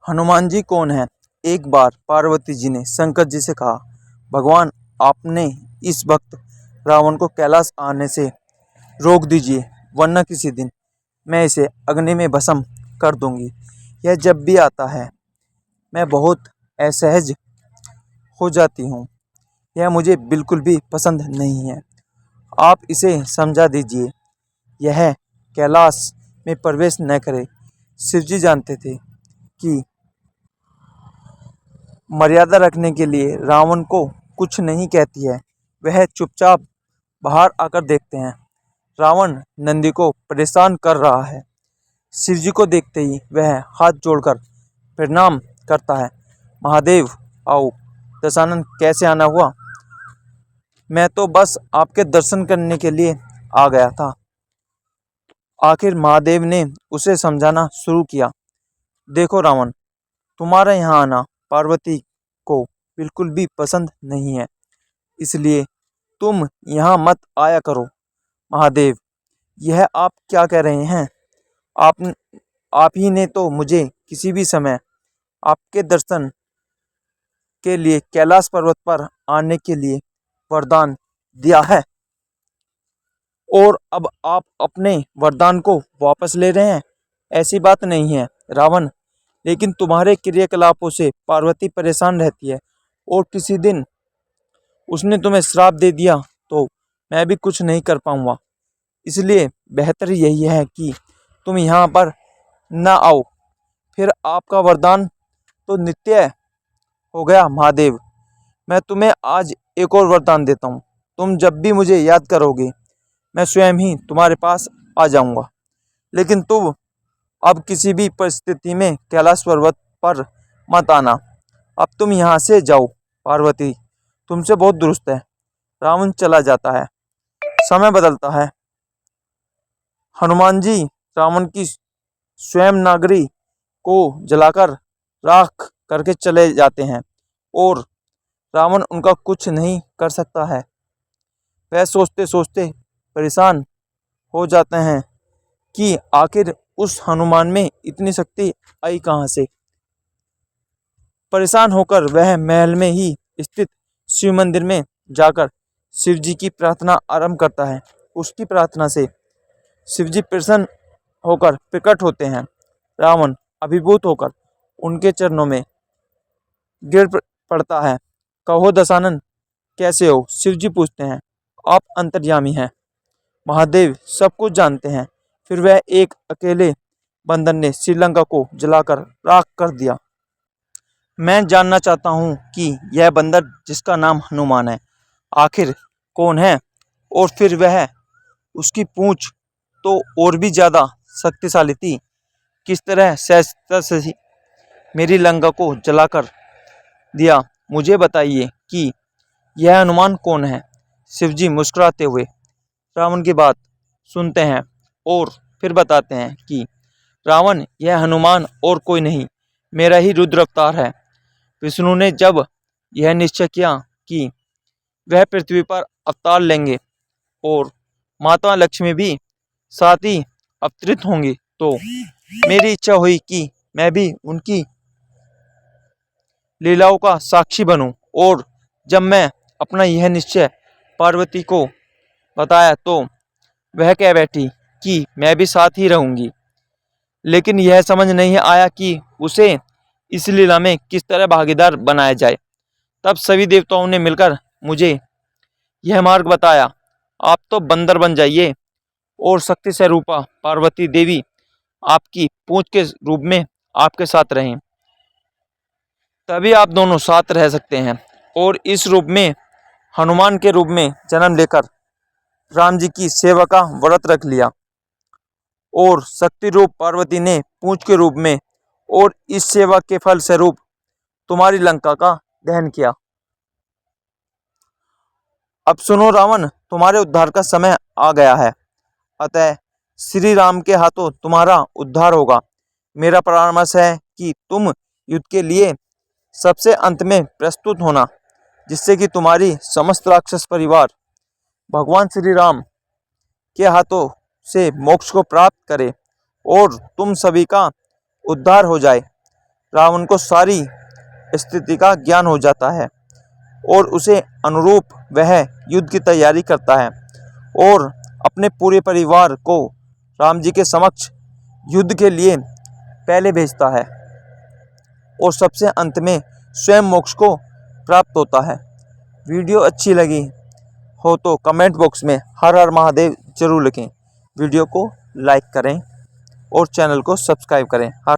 हनुमान जी कौन है? एक बार पार्वती जी ने शंकर जी से कहा, भगवान, आपने इस वक्त रावण को कैलाश आने से रोक दीजिए, वरना किसी दिन मैं इसे अग्नि में भस्म कर दूंगी। यह जब भी आता है मैं बहुत असहज हो जाती हूँ। यह मुझे बिल्कुल भी पसंद नहीं है। आप इसे समझा दीजिए। यह कैलाश में प्रवेश न करे। शिव जी जानते थे कि मर्यादा रखने के लिए रावण को कुछ नहीं कहती है। वह चुपचाप बाहर आकर देखते हैं। रावण नंदी को परेशान कर रहा है। शिव जी को देखते ही वह हाथ जोड़कर प्रणाम करता है। महादेव, आओ। दशानन, कैसे आना हुआ? मैं तो बस आपके दर्शन करने के लिए आ गया था। आखिर महादेव ने उसे समझाना शुरू किया। देखो रावण, तुम्हारा यहाँ आना पार्वती को बिल्कुल भी पसंद नहीं है, इसलिए तुम यहाँ मत आया करो। महादेव, यह आप क्या कह रहे हैं? आप आप ही ने तो मुझे किसी भी समय आपके दर्शन के लिए कैलाश पर्वत पर आने के लिए वरदान दिया है, और अब आप अपने वरदान को वापस ले रहे हैं। ऐसी बात नहीं है रावण, लेकिन तुम्हारे क्रियाकलापों से पार्वती परेशान रहती है, और किसी दिन उसने तुम्हें श्राप दे दिया तो मैं भी कुछ नहीं कर पाऊंगा। इसलिए बेहतर यही है कि तुम यहाँ पर न आओ। फिर आपका वरदान तो नित्य हो गया। महादेव, मैं तुम्हें आज एक और वरदान देता हूँ। तुम जब भी मुझे याद करोगे मैं स्वयं ही तुम्हारे पास आ जाऊंगा, लेकिन तुम अब किसी भी परिस्थिति में कैलाश पर्वत पर मत आना। अब तुम यहाँ से जाओ। पार्वती तुमसे बहुत दुरुस्त है। रावण चला जाता है। समय बदलता है। हनुमान जी रावण की स्वयं नागरी को जलाकर राख करके चले जाते हैं, और रावण उनका कुछ नहीं कर सकता है। वह सोचते सोचते परेशान हो जाते हैं कि आखिर उस हनुमान में इतनी शक्ति आई कहाँ से। परेशान होकर वह महल में ही स्थित शिव मंदिर में जाकर शिव जी की प्रार्थना आरंभ करता है। उसकी प्रार्थना से शिव जी प्रसन्न होकर प्रकट होते हैं। रावण अभिभूत होकर उनके चरणों में गिर पड़ता है। कहो दशानन, कैसे हो? शिव जी पूछते हैं। आप अंतर्यामी हैं। महादेव सब कुछ जानते हैं। फिर वह एक अकेले बंदर ने श्रीलंका को जलाकर राख कर दिया। मैं जानना चाहता हूँ कि यह बंदर जिसका नाम हनुमान है आखिर कौन है, और फिर वह उसकी पूंछ तो और भी ज़्यादा शक्तिशाली थी। किस तरह सहजता से मेरी लंका को जलाकर दिया? मुझे बताइए कि यह हनुमान कौन है। शिवजी मुस्कुराते हुए रावण की बात सुनते हैं और फिर बताते हैं कि रावण, यह हनुमान और कोई नहीं, मेरा ही रुद्र अवतार है। विष्णु ने जब यह निश्चय किया कि वह पृथ्वी पर अवतार लेंगे और माता लक्ष्मी भी साथ ही अवतरित होंगी, तो मेरी इच्छा हुई कि मैं भी उनकी लीलाओं का साक्षी बनूं। और जब मैं अपना यह निश्चय पार्वती को बताया तो वह कह बैठी कि मैं भी साथ ही रहूंगी। लेकिन यह समझ नहीं आया कि उसे इस लीला में किस तरह भागीदार बनाया जाए। तब सभी देवताओं ने मिलकर मुझे यह मार्ग बताया। आप तो बंदर बन जाइए और शक्ति स्वरूपा पार्वती देवी आपकी पूंछ के रूप में आपके साथ रहें, तभी आप दोनों साथ रह सकते हैं। और इस रूप में, हनुमान के रूप में जन्म लेकर राम जी की सेवा का व्रत रख लिया, और शक्ति रूप पार्वती ने पूंछ के रूप में, और इस सेवा के फल स्वरूप तुम्हारी लंका का दहन किया। अब सुनो रावण, तुम्हारे उद्धार का समय आ गया है। अतः श्री राम के हाथों तुम्हारा उद्धार होगा। मेरा परामर्श है कि तुम युद्ध के लिए सबसे अंत में प्रस्तुत होना, जिससे कि तुम्हारी समस्त राक्षस परिवार भगवान श्री राम के हाथों से मोक्ष को प्राप्त करे और तुम सभी का उद्धार हो जाए। रावण को सारी स्थिति का ज्ञान हो जाता है और उसे अनुरूप वह युद्ध की तैयारी करता है और अपने पूरे परिवार को राम जी के समक्ष युद्ध के लिए पहले भेजता है और सबसे अंत में स्वयं मोक्ष को प्राप्त होता है। वीडियो अच्छी लगी हो तो कमेंट बॉक्स में हर हर महादेव जरूर लिखें। वीडियो को लाइक करें और चैनल को सब्सक्राइब करें। हर